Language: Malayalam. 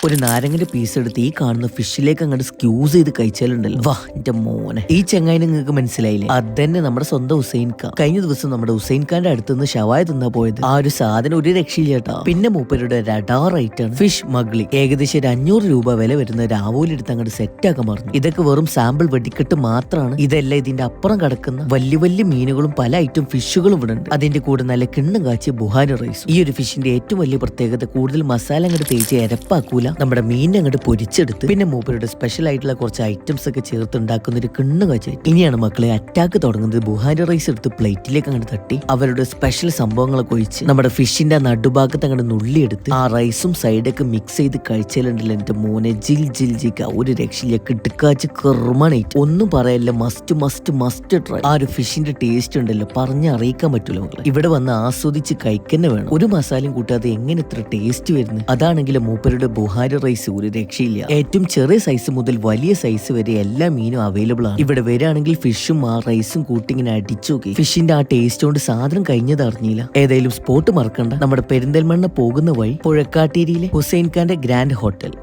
ഒരു നാരങ്ങന്റെ പീസ് എടുത്ത് ഈ കാണുന്ന ഫിഷിലേക്ക് അങ്ങോട്ട് സ്ക്യൂസ് ചെയ്ത് കഴിച്ചാലുണ്ടല്ലോ, വാ എന്റെ മോനെ. ഈ ചെങ്ങായിനെ നിങ്ങൾക്ക് മനസ്സിലായില്ലേ? അതന്നെ നമ്മുടെ സ്വന്തം ഹുസൈൻ ഖാൻ. കഴിഞ്ഞ ദിവസം നമ്മുടെ ഹുസൈൻ ഖാന്റെ അടുത്തുനിന്ന് ഷവായ തിന്നാ പോയത്. ആ ഒരു സാധനം ഒരു രക്ഷയില്ല കേട്ടോ. പിന്നെ മൂപ്പരുടെ രഡാർ ഐറ്റാണ് ഫിഷ് മഗ്ലി. ഏകദേശം ഒരു 500 രൂപ വില വരുന്ന രാവോലെടുത്ത് അങ്ങോട്ട് സെറ്റ് ആക്കാൻ പറഞ്ഞു. ഇതൊക്കെ വെറും സാമ്പിൾ വെടിക്കെട്ട് മാത്രമാണ്. ഇതല്ല, ഇതിന്റെ അപ്പുറം കിടക്കുന്ന വലിയ വലിയ മീനുകളും പല ഐറ്റം ഫിഷുകളും ഇവിടെ ഉണ്ട്. അതിന്റെ കൂടെ നല്ല കിണ്ണം കാച്ചിയ ബുഹാരി റൈസും. ഈ ഒരു ഫിഷിന്റെ ഏറ്റവും വലിയ പ്രത്യേകത കൂടുതൽ മസാല അങ്ങോട്ട് തേച്ച് എരപ്പാക്കൂല, നമ്മുടെ മീൻ അങ്ങോട്ട് പൊരിച്ചെടുത്ത് പിന്നെ മൂപ്പരുടെ സ്പെഷ്യൽ ആയിട്ടുള്ള കുറച്ച് ഐറ്റംസ് ഒക്കെ ചേർത്ത് ഉണ്ടാക്കുന്ന ഒരു കിണ്ണ് കാച്ചായി. ഇനിയാണ് മക്കളെ അറ്റാക്ക് തുടങ്ങുന്നത്. ബുഹാരി റൈസ് എടുത്ത് പ്ലേറ്റിലേക്ക് അങ്ങോട്ട് തട്ടി അവരുടെ സ്പെഷ്യൽ സംഭവങ്ങളൊക്കെ ഒഴിച്ച് നമ്മുടെ ഫിഷിന്റെ നടുഭാഗത്ത് അങ്ങോട്ട് നുള്ളിയെടുത്ത് ആ റൈസും സൈഡൊക്കെ മിക്സ് ചെയ്ത് കഴിച്ചാലുണ്ടല്ലോ എന്റെ മോനെ ജിൽ ജിൽ ജിക്ക ഒരു രക്ഷയില്ല. കിട്ടുക്കാച്ച് കെർമണേറ്റ് ഒന്നും പറയല്ല. Must must must try. ആ ഒരു ഫിഷിന്റെ ടേസ്റ്റ് ഉണ്ടല്ലോ പറഞ്ഞറിയിക്കാൻ പറ്റൂല മക്കളെ. ഇവിടെ വന്ന് ആസ്വദിച്ച് കഴിക്കന്നെ വേണം. ഒരു മസാലയും കൂട്ടാതെ എങ്ങനെ ഇത്ര ടേസ്റ്റ് വരുന്നത്. അതാണെങ്കിലും മൂപ്പരുടെ ബുഹാരി റൈസ് ഒരു രക്ഷയില്ല. ഏറ്റവും ചെറിയ സൈസ് മുതൽ വലിയ സൈസ് വരെ എല്ലാ മീനും അവൈലബിൾ ആണ്. ഇവിടെ വരികയാണെങ്കിൽ ഫിഷും ആ റൈസും കൂട്ടിങ്ങനെ അടിച്ചു നോക്കി. ഫിഷിന്റെ ആ ടേസ്റ്റ് കൊണ്ട് സാധനം കഴിഞ്ഞത് അറിഞ്ഞില്ല. ഏതായാലും സ്പോട്ട് മറക്കണ്ട. നമ്മുടെ പെരിന്തൽമണ്ണ പോകുന്ന വഴി പുഴക്കാട്ടേരിയിലെ ഹുസൈൻ ഖാന്റെ ഗ്രാൻഡ് ഹോട്ടൽ.